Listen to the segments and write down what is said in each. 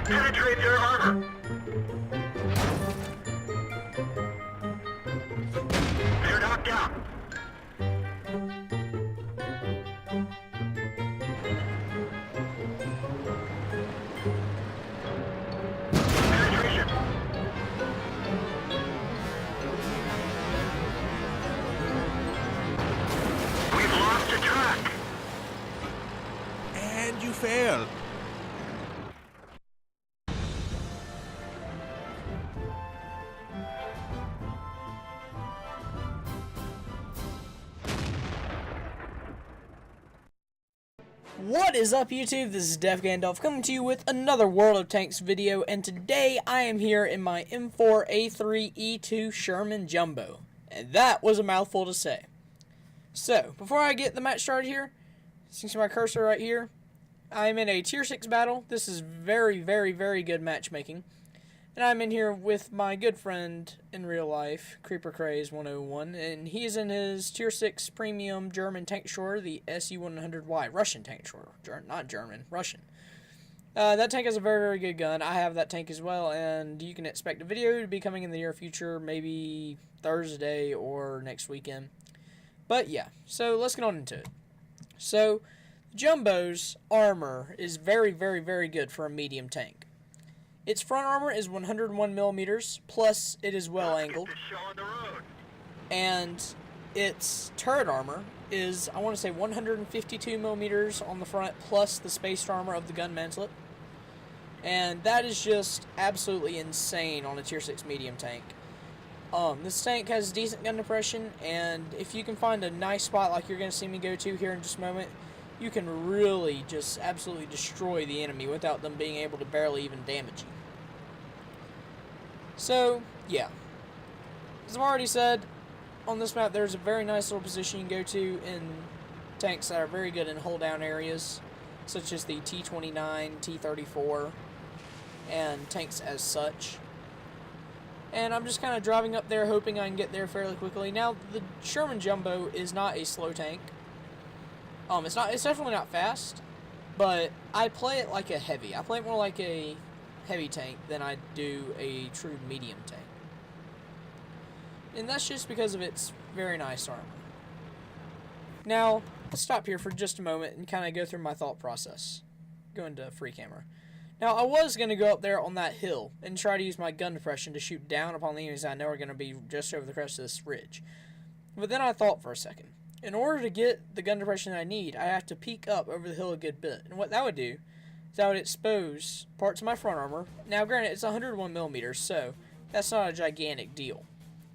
Penetrate their armor. They're knocked out. Penetration. We've lost a track. And you fail. What is up, YouTube? This is DeFGandolf coming to you with another World of Tanks video, and today I am here in my M4A3E2 Sherman Jumbo, and that was a mouthful to say. So, before I get the match started here, you see my cursor right here, I'm in a Tier 6 battle. This is very, very, very good matchmaking, and I'm in here with my good friend in real life, Creeper Craze 101, and he's in his Tier 6 Premium German tank destroyer, the SU-100Y, Russian tank destroyer, not German, Russian. That tank is a very, very good gun. I have that tank as well, and you can expect a video to be coming in the near future, maybe Thursday or next weekend. But yeah, so let's get on into it. So, Jumbo's armor is very, very, very good for a medium tank. Its front armor is 101 millimeters, plus it is well angled, and its turret armor is, I want to say, 152 millimeters on the front, plus the spaced armor of the gun mantlet, and that is just absolutely insane on a Tier 6 medium tank. This tank has decent gun depression, and if you can find a nice spot like you're going to see me go to here in just a moment, you can really just absolutely destroy the enemy without them being able to barely even damage you. So, yeah. As I've already said, on this map there's a very nice little position you can go to in tanks that are very good in hold down areas, such as the T-29, T-34, and tanks as such. And I'm just kind of driving up there hoping I can get there fairly quickly. Now, the Sherman Jumbo is not a slow tank. It's definitely not fast, but I play it like a heavy. I play it more like a heavy tank than I do a true medium tank. And that's just because of its very nice armor. Now, let's stop here for just a moment and kind of go through my thought process. Go into free camera. Now, I was going to go up there on that hill and try to use my gun depression to shoot down upon the enemies I know are going to be just over the crest of this ridge. But then I thought for a second. In order to get the gun depression I need, I have to peek up over the hill a good bit. And what that would do is that would expose parts of my front armor. Now, granted, it's 101 millimeters, so that's not a gigantic deal.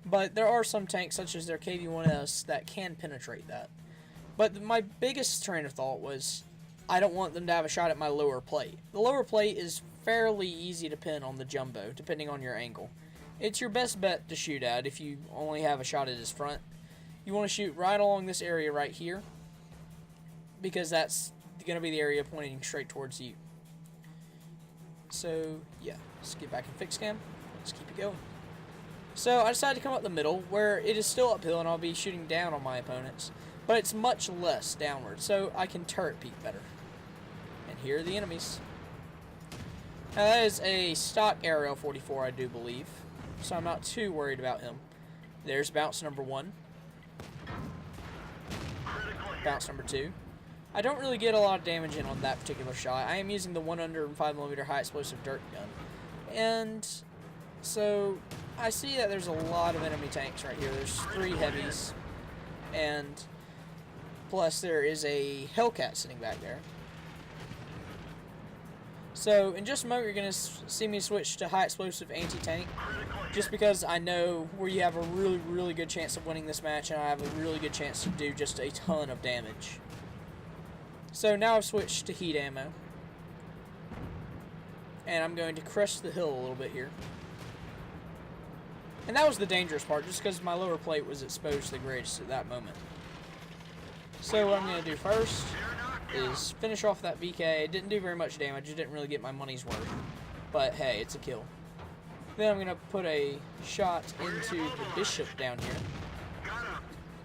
But there are some tanks, such as their KV-1S, that can penetrate that. But my biggest train of thought was, I don't want them to have a shot at my lower plate. The lower plate is fairly easy to pin on the Jumbo, depending on your angle. It's your best bet to shoot at if you only have a shot at his front. You want to shoot right along this area right here, because that's going to be the area pointing straight towards you. So, yeah, let's get back in fix cam. Let's keep it going. So, I decided to come up the middle, where it is still uphill and I'll be shooting down on my opponents, but it's much less downward, so I can turret peek better. And here are the enemies. Now, that is a stock RL-44, I do believe, so I'm not too worried about him. There's bounce number 1. Bounce number 2. I don't really get a lot of damage in on that particular shot. I am using the 105mm high explosive dirt gun. And so I see that there's a lot of enemy tanks right here. There's 3 heavies, and plus there is a Hellcat sitting back there. So in just a moment you're going to see me switch to high explosive anti-tank, just because I know where you have a really, really good chance of winning this match, and I have a really good chance to do just a ton of damage. So now I've switched to heat ammo, and I'm going to crest the hill a little bit here. And that was the dangerous part, just because my lower plate was exposed the greatest at that moment. So what I'm going to do first is finish off that VK. It didn't do very much damage. It didn't really get my money's worth. But hey, it's a kill. Then I'm going to put a shot into the bishop down here.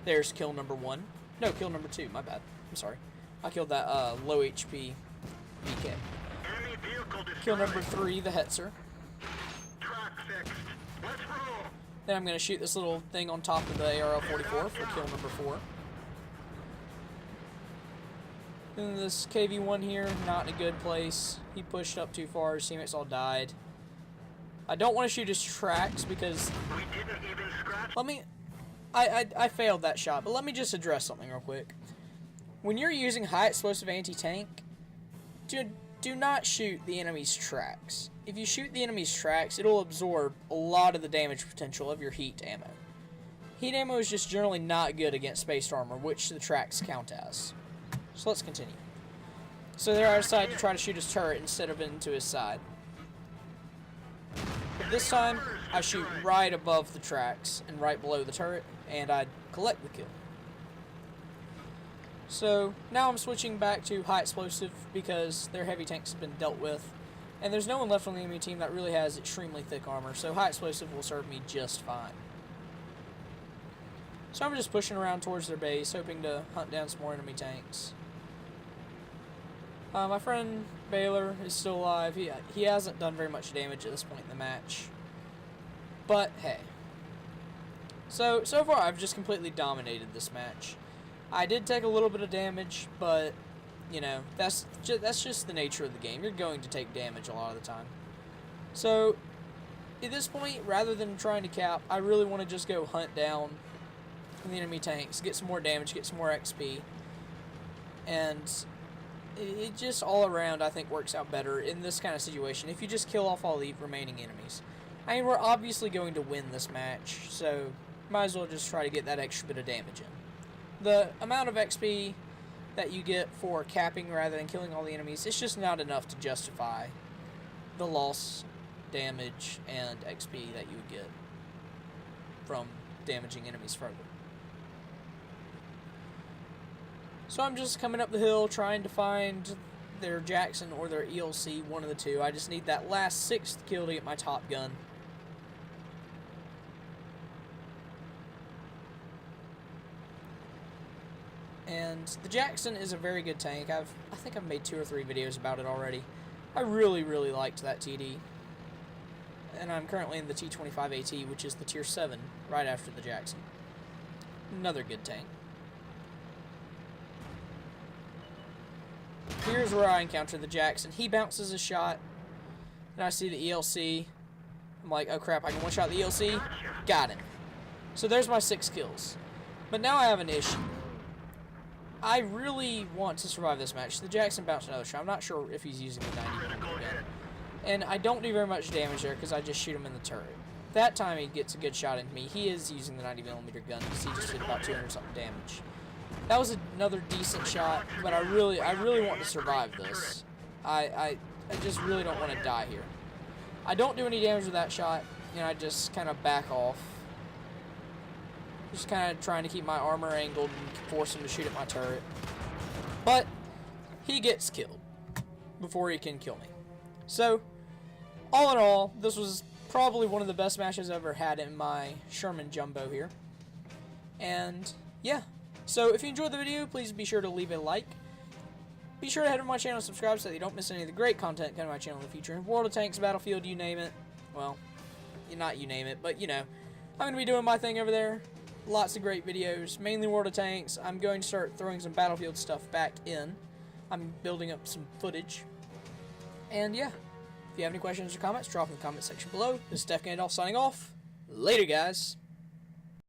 There's kill number 1. No, kill number 2. My bad. I'm sorry. I killed that low HP VK. Kill number 3, the Hetzer. Then I'm going to shoot this little thing on top of the ARL-44 for kill number 4. Then this KV-1 here, not in a good place. He pushed up too far, his teammates all died. I don't want to shoot his tracks because... I failed that shot, but let me just address something real quick. When you're using high explosive anti-tank, do not shoot the enemy's tracks. If you shoot the enemy's tracks, it'll absorb a lot of the damage potential of your heat ammo. Heat ammo is just generally not good against spaced armor, which the tracks count as. So let's continue. So there I decided to try to shoot his turret instead of into his side. But this time, I shoot right above the tracks and right below the turret, and I collect the kill. So now I'm switching back to high explosive because their heavy tanks have been dealt with, and there's no one left on the enemy team that really has extremely thick armor, so high explosive will serve me just fine. So I'm just pushing around towards their base, hoping to hunt down some more enemy tanks. My friend Baylor is still alive. He hasn't done very much damage at this point in the match. But hey. So far I've just completely dominated this match. I did take a little bit of damage, but you know, that's just the nature of the game. You're going to take damage a lot of the time. So at this point, rather than trying to cap, I really want to just go hunt down the enemy tanks, get some more damage, get some more XP, and it just all around I think works out better in this kind of situation if you just kill off all the remaining enemies. I mean, we're obviously going to win this match, so might as well just try to get that extra bit of damage in. The amount of XP that you get for capping rather than killing all the enemies, it's just not enough to justify the loss, damage, and XP that you would get from damaging enemies further. So I'm just coming up the hill trying to find their Jackson or their ELC, one of the two. I just need that last 6th kill to get my top gun. And the Jackson is a very good tank. I think I've made 2 or 3 videos about it already. I really liked that TD. And I'm currently in the T25AT, which is the tier 7, right after the Jackson. Another good tank. Here's where I encounter the Jackson. He bounces a shot, and I see the ELC. I'm like, oh crap, I can one-shot the ELC. Got him. So there's my 6 kills. But now I have an issue. I really want to survive this match. The Jackson bounced another shot. I'm not sure if he's using the 90mm gun. And I don't do very much damage there because I just shoot him in the turret. That time he gets a good shot into me. He is using the 90mm gun because he just did about 200-something damage. That was another decent shot, but I really want to survive this. I just really don't want to die here. I don't do any damage with that shot, and I just kind of back off. Just kind of trying to keep my armor angled and force him to shoot at my turret. But he gets killed before he can kill me. So, all in all, this was probably one of the best matches I've ever had in my Sherman Jumbo here. And, yeah. So, if you enjoyed the video, please be sure to leave a like. Be sure to head to my channel and subscribe so that you don't miss any of the great content coming to my channel in the future. World of Tanks, Battlefield, you name it. Well, not you name it, but you know. I'm going to be doing my thing over there. Lots of great videos, mainly World of Tanks. I'm going to start throwing some Battlefield stuff back in. I'm building up some footage. And yeah, if you have any questions or comments, drop in the comment section below. This is DeFGandolf signing off. Later, guys.